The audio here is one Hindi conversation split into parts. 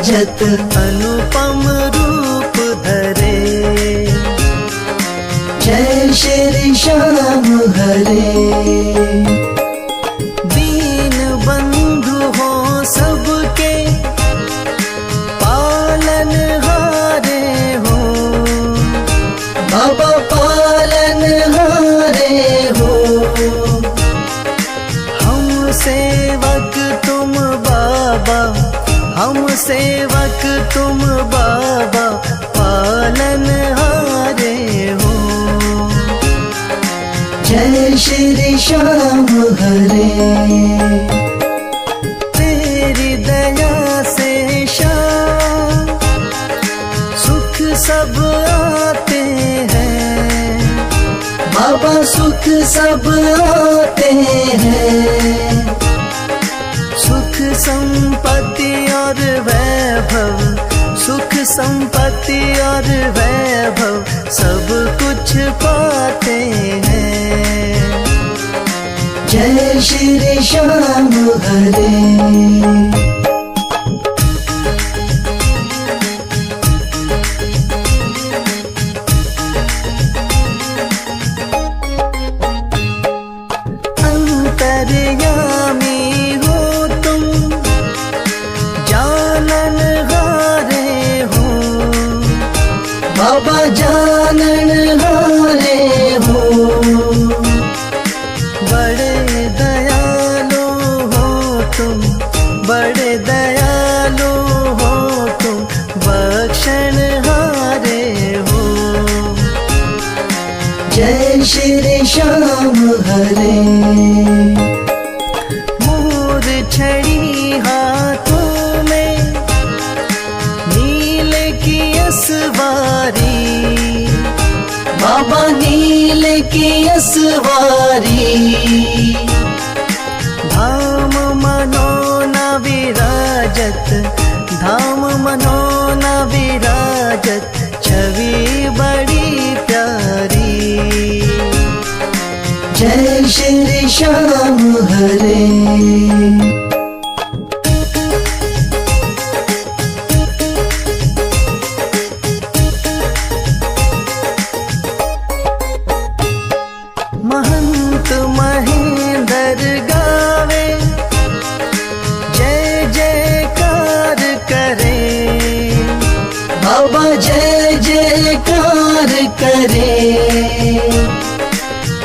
विराजत अनुपम रूप धरे। जय श्री श्याम हरे। दीन बंधु हो सबके पालन हारे हो, बाबा पालन हारे हो। हम सेवक तुम बाबा, हम सेवक तुम बाबा पालन हारे हो। जय श्री श्याम हरे। तेरी दया से श्याम सुख सब आते हैं, बाबा सुख सब आते हैं। सुख संपत्ति और वैभव, सुख संपत्ति और वैभव सब कुछ पाते हैं। जय श्री श्याम हरे। अंतर्यामी हो तुम, जानन हारे हो, बाबा जानन हारे हो। बड़े दयालु हो तुम, बड़े दयालु हो तुम, बख्शन हारे हो। जय श्री श्याम हरे। मोर छड़ी हाथों में, नीले की असवारी, बाबा नीले की असवारी। धाम मनोना विराजत, धाम मनोना विराजत, छवि बड़ी प्यारी। जय श्री श्याम हरे। महंत महेंद्र गावे, जय जयकार करे, बाबा जय जयकार करे।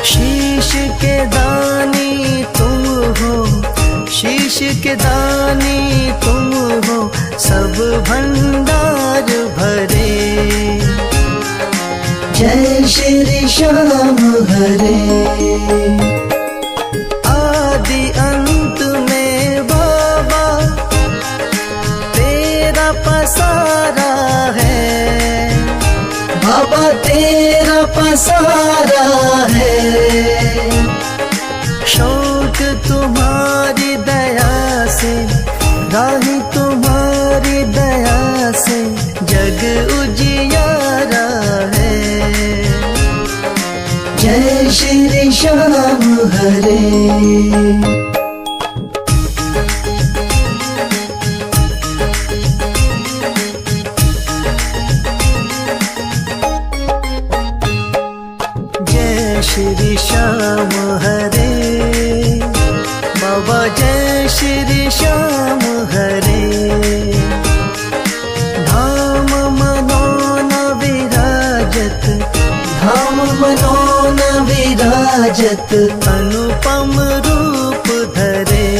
शीश के दानी तुम हो, शीश के दानी तुम हो, सब भंडार भरे। जय श्री श्याम हरे। आदि अंत में बाबा तेरा पसारा है, बाबा तेरा पसारा है। शौक तुम्हारी दया से, राही तुम्हारी दया से जग उजियारा है। जय श्री श्याम हरे। जय श्री श्याम हरे, बाबा जय श्री श्याम हरे। धाम मनोना विराजत, धाम मनोना विराजत, अनुपम रूप धरे।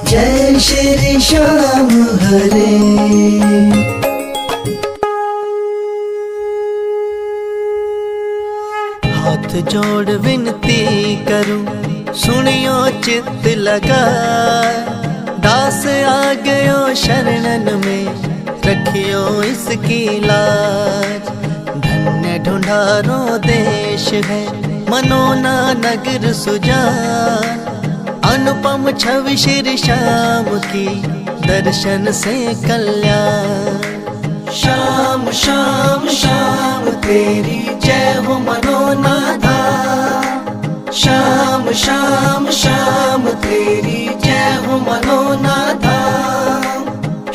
जय श्री श्याम हरे। हाथ जोड़ विनती करूं, सुनियो चित्त लगा, दास आ गयो शरणन में, रखियो इसकी लाज। धन्य ढूंढारो देश है, मनोना नगर सुजान, अनुपम छवि श्री श्याम की, दर्शन से कल्याण। श्याम श्याम श्याम तेरी जय हो मनोनाथा, श्याम श्याम श्याम तेरी जय हो मनोनाथा।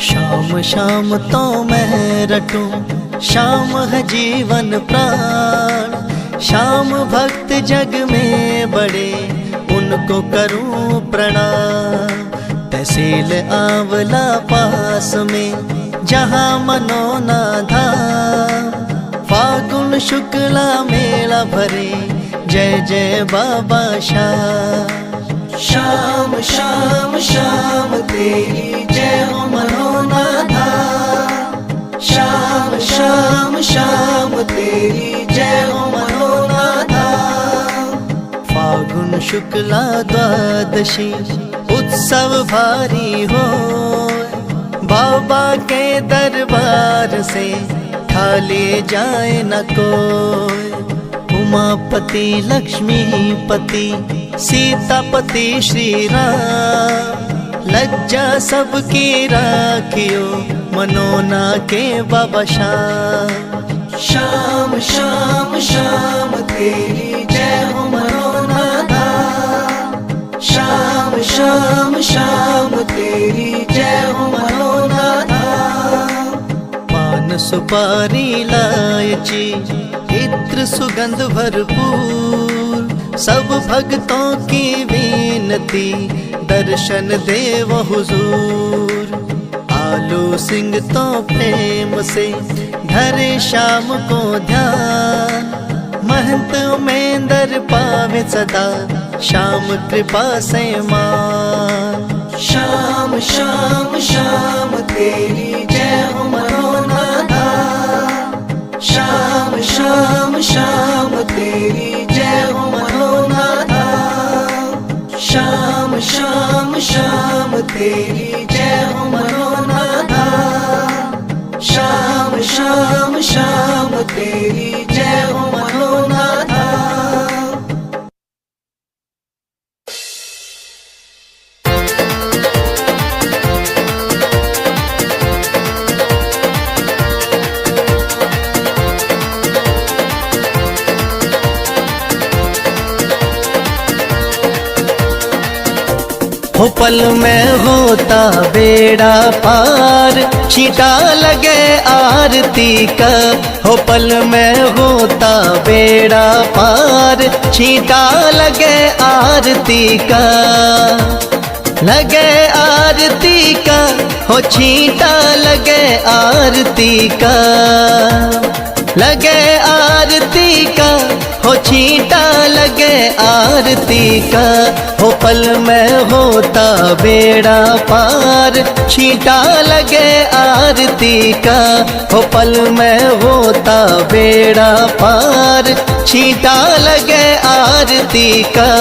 शाम शाम तो मैं रटूं, शाम है जीवन प्राण। शाम भक्त जग में बड़े, उनको करूं प्रणाम। तहसील आंवला पास में, जहाँ मनोना धाम। फागुन शुक्ला मेला भरे, जय जय बाबा श्याम। श्याम श्याम श्याम तेरी जय हो मनोना धाम। श्याम श्याम श्याम तेरी जय हो मनोना धाम। फागुन शुक्ला द्वादशी उत्सव भारी हो, बाबा के दरबार से खाली जाए न कोई। उमापति लक्ष्मीपति सीतापति श्री राम, लज्जा सबकी राखियो मनोना के बाबा श्याम। श्याम श्याम श्याम तेरी जय हो मनोना धाम। श्याम श्याम श्याम तेरी जय हो मनोना धाम। पान सुपारी इलायची इत्र सुगंध भरपूर, सब भक्तों की विनती दर्शन देव हुजूर। आलू सिंह तो प्रेम से धरे शाम को ध्यान, महंत उमेंदर पावे सदा श्याम कृपा से मान। श्याम श्याम श्याम तेरी जय हो मनोना धाम। श्याम श्याम श्याम तेरी जय हो मनोना धाम। श्याम श्याम श्याम तेरी जय हो मनोना धाम। श्याम श्याम श्याम तेरी जय हो मनोना धाम। हो पल में होता बेड़ा पार, छींटा लगे आरती का। हो पल में होता बेड़ा पार, छींटा लगे आरती का। लगे आरती का, हो छींटा लगे आरती का। लगे आरती का, हो छींटा लगे आरती का। हो पल में होता बेड़ा पार, छींटा लगे आरती का। हो पल में होता बेड़ा पार, छींटा लगे आरती का।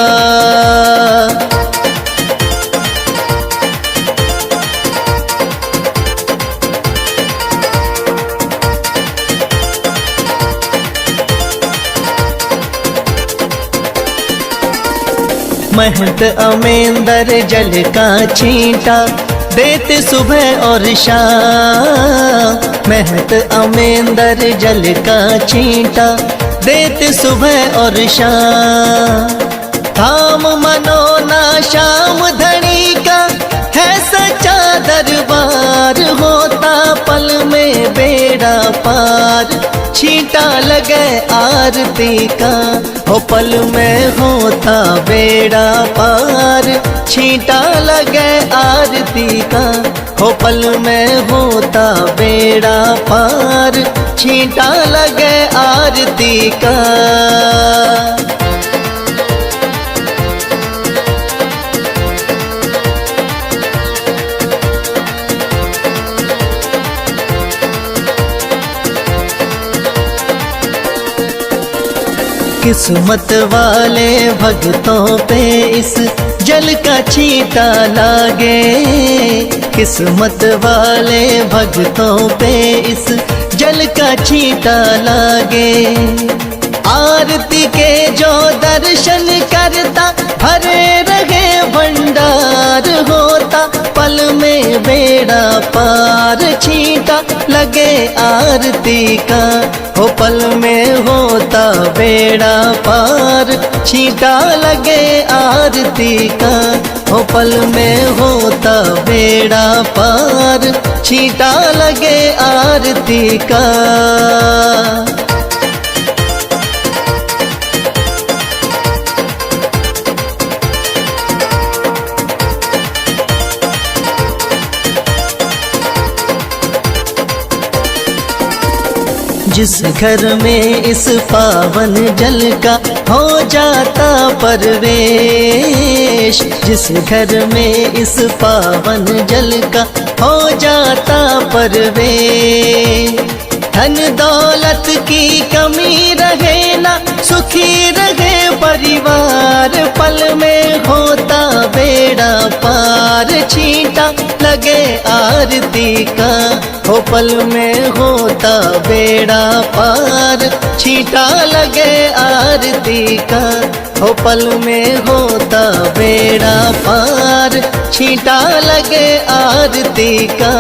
महंत अमेंदर जल का छींटा देते सुबह और शाम। महंत अमेंदर जल का छींटा देते सुबह और शाम। धाम मनोना श्याम धनी का है सच्चा दरबार, होता पल में बेड़ा पार, छींटा लगे आरती का। हो पल में होता बेड़ा पार, छींटा लगे आरती का। हो पल में होता बेड़ा पार, छींटा लगे आरती का। किस्मत वाले भक्तों पे इस जल का छींटा लागे। किस्मत वाले भक्तों पे इस जल का छींटा लागे। आरती के जो दर्शन करता भरे रहे भंडार, होता पल में बेड़ा पार, छींटा लगे आरती का, हो पल में होता बेड़ा पार। छींटा लगे आरती का, हो पल में होता बेड़ा पार। छींटा लगे आरती का। जिस घर में इस पावन जल का हो जाता परवेश, जिस घर में इस पावन जल का हो जाता परवेश। धन दौलत की कमी रहे ना, सुखी रहे परिवार। पल में होता बेड़ा पार। छींटा लगे आरती का, हो पल में होता बेड़ा पार। छींटा लगे आरती का, हो पल में होता बेड़ा पार। छींटा लगे आरती का।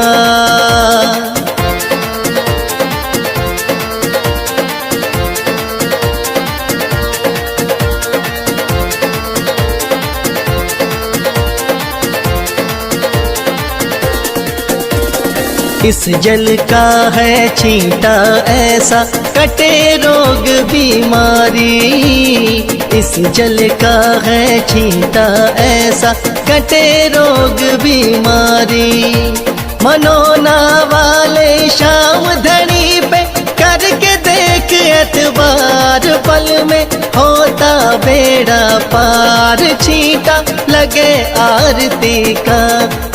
इस जल का है छींटा ऐसा, कटे रोग बीमारी। इस जल का है छींटा ऐसा, कटे रोग बीमारी। मनोना वाले शाम धनी पे करके देख एतबार। पल में होता बेड़ा पार। छींटा लगे आरती का,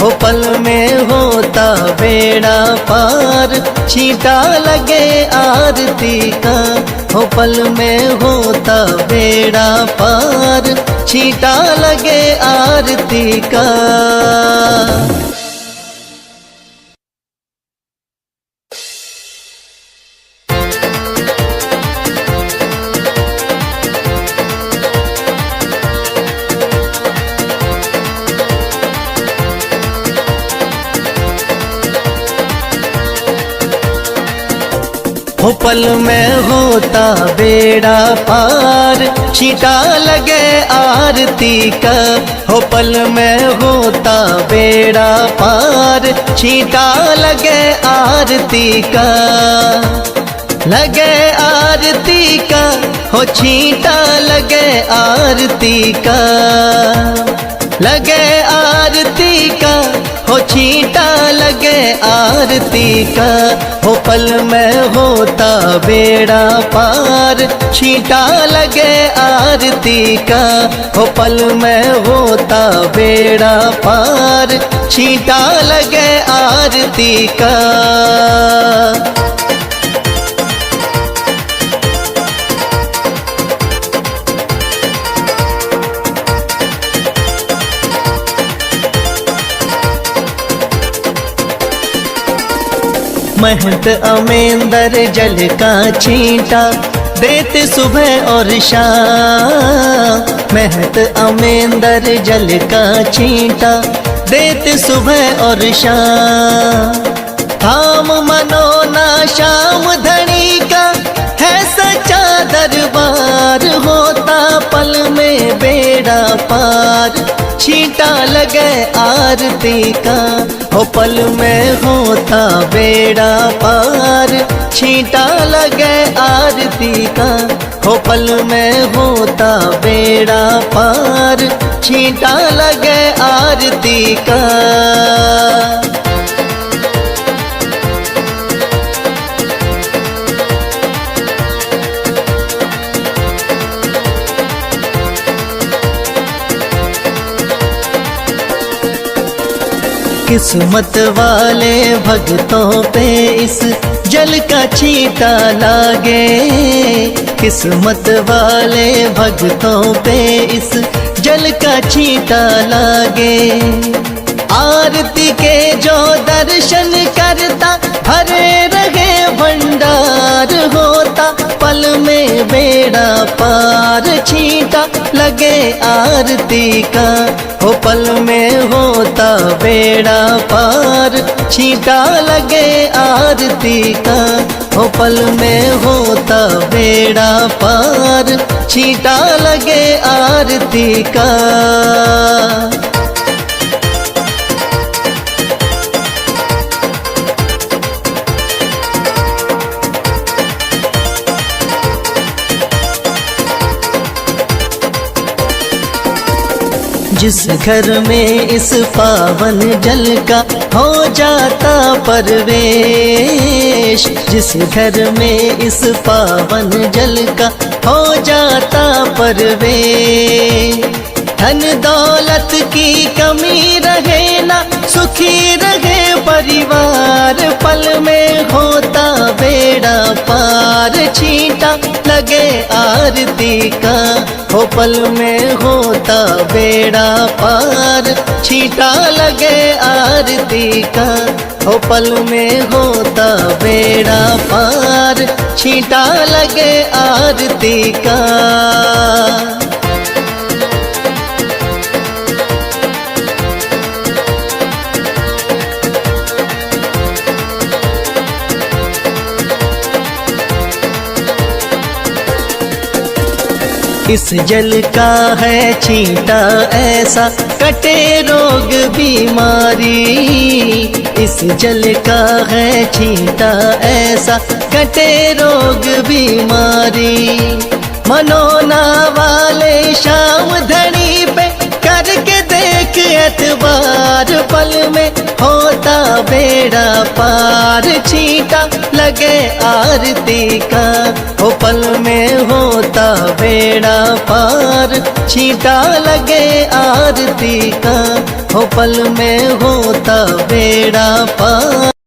हो पल में होता बेड़ा पार। छींटा लगे आरती का, हो पल में होता बेड़ा पार। छींटा लगे आरती का। हो पल में होता बेड़ा पार। छींटा लगे आरती का, हो पल में होता बेड़ा पार। छींटा लगे आरती का। लगे आरती का, हो छींटा लगे आरती का। लगे आरती का, हो छींटा लगे आरती का। हो पल में होता बेड़ा पार। छींटा लगे आरती का, हो पल में होता बेड़ा पार। छींटा लगे आरती का। महंत अमेंदर जल का छींटा देते सुबह और शाम। महंत अमेंदर जल का छींटा देते सुबह और शाम। थाम मनोना शाम धनी का है सच्चा दरबार। होता पल में बेड़ा पार। छींटा लगे आरती का, हो पल में होता बेड़ा पार। छींटा लगे आरती का, हो पल में होता बेड़ा पार। छींटा लगे आरती का। किस्मत वाले भक्तों पे इस जल का छींटा लागे। किस्मत वाले भक्तों पे इस जल का छींटा लागे। आरती के जो दर्शन करता भरे रहे भंडार। होता पल में बेड़ा पार, छींटा लगे आरती का, हो पल में होता बेड़ा पार, छींटा लगे आरती का, हो पल में होता बेड़ा पार, छींटा लगे आरती का। जिस घर में इस पावन जल का हो जाता परवेश, जिस घर में इस पावन जल का हो जाता परवेश, धन दौलत की कमी रहे ना, सुखी रहे परिवार, पल में होता बेड़ा पार, छींटा लगे आरती का, हो पल में होता बेड़ा पार, छींटा लगे आरती का, हो पल में होता बेड़ा पार, छींटा लगे आरती का। इस जल का है छींटा ऐसा, कटे रोग बीमारी, इस जल का है छींटा ऐसा, कटे रोग बीमारी, मनोना वाले शाम धनी पे करके देख एतबार, पल में होता बेड़ा पार, छींटा लगे आरती का, हो पल में होता बेड़ा पार, छींटा लगे आरती का, हो पल में होता बेड़ा पार।